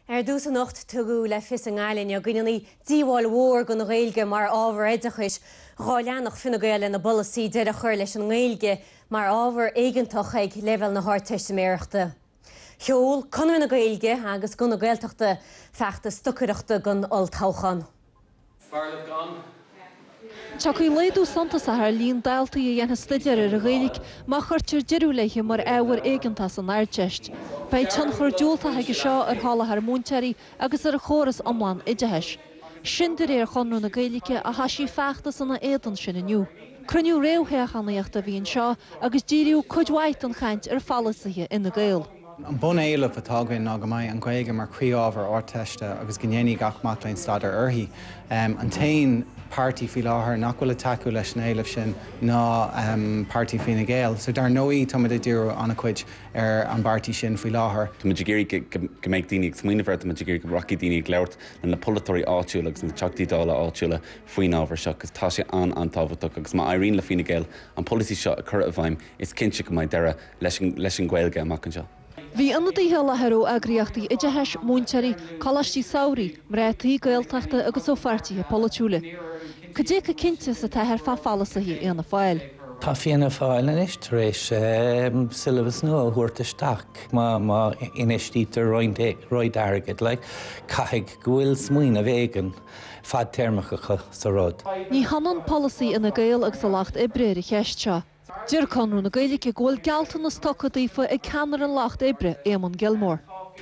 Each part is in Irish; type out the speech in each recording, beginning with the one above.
Dús an nocht tugu le fis an gáilin a gine díháil mhór go na Gaeilge mar ábhar éidechais gáileannach Fine Gael na bolasí de a chuir leis an Gaeilge mar ábhar éigeantach ag level na háirteis méireachta. Cheol conú na Gaeilge agus gona Gaeltachta feachta stucaireachta gon oltáchan. Chacaí léadú Santa Sahar líon daltaí a dhéana stiidir ar a Gaeilg má chuirtear deirú leiche mar ábhar éigeanta san airteist. Bei tan chuir dúilta ag seo ar hála harmónteirí agus ar a chóras omláin ideitheis. Sin de réir chunú na Gaeilge a hasí feachta sanna éan sin aniu. Cruniú réamhtheachanaíochta bhíonn seo agus díriú cuidhhaid an chaint ar fallasaithe ina Gael. An buna éileh atágainn ná go mbeidh an Gaeilge mar chríomhar orteiste agus gnéanaí gach matlainn stadar uirthi. An tain pártaí faoi láthair nach bhfuil taú leis an éileh sin ná pártaí Fine Gael. So dar nóí táid dúró anna chuid ar an bártaí sin faoi láthair. Tá muidir géirí go méid daoine smaoinehar muidir géirí go rockí daoine leirt na polatóirí áitiúla agus na teachtaídála áitiúla faoin ábhar seo agus tá sé antáhachtach agus má éiríonn le Fine Gael an policy seo a chur a bhaim is cinse go mbeidh deire leis an Gaeilge amach anseo. Bhí anadaithe letharú agriíochtaí ideitheis múnteirí chalastí saoirí mrétaí Gaeltachta agus ó fartaíthe polúla. Go dé go cinnte sa taithir fá fallasaithe ana fáil. Tá fianna fáil is tar éis silabhas nua thuirtaisteach má inistítar roid agad le caiig gohfuil smaoine bhégan fad termacha sa rád. Ní hanan policy ina Gael agus a lacht ibre i cheist seo. Dir conú na Gaeilge ghfuil gealtan na stocadaífa ag ceanar an lacht ibre Éamon Gilmore.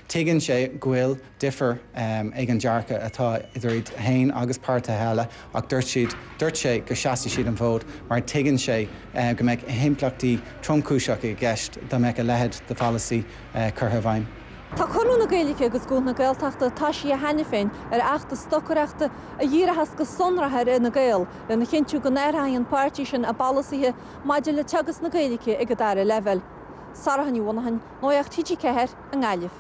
Tuigeann sé ghfuil differ ag an dearcha atá idir hain agus páirtha heile ach dúirt sé go seaasta siad an bhód mar tuigeann sé go mbeidh himplachtaí tromcúiseach i gceist do mbeidh a lehead de fallasaí curtha bhaim. Tá chunú na Gaeilge agus gúil na Gaeltachta táisí a hena féin ar achta stocaireachta a dhíorachas go sonrathe ina Gael le na chinú go néirthaíonn pártaí sin a ballasaithe maidir le teagas na Gaeilge ag go daire level. Sara Haniu Wanahan, nóíocht TG Ceithir an Gaillimh.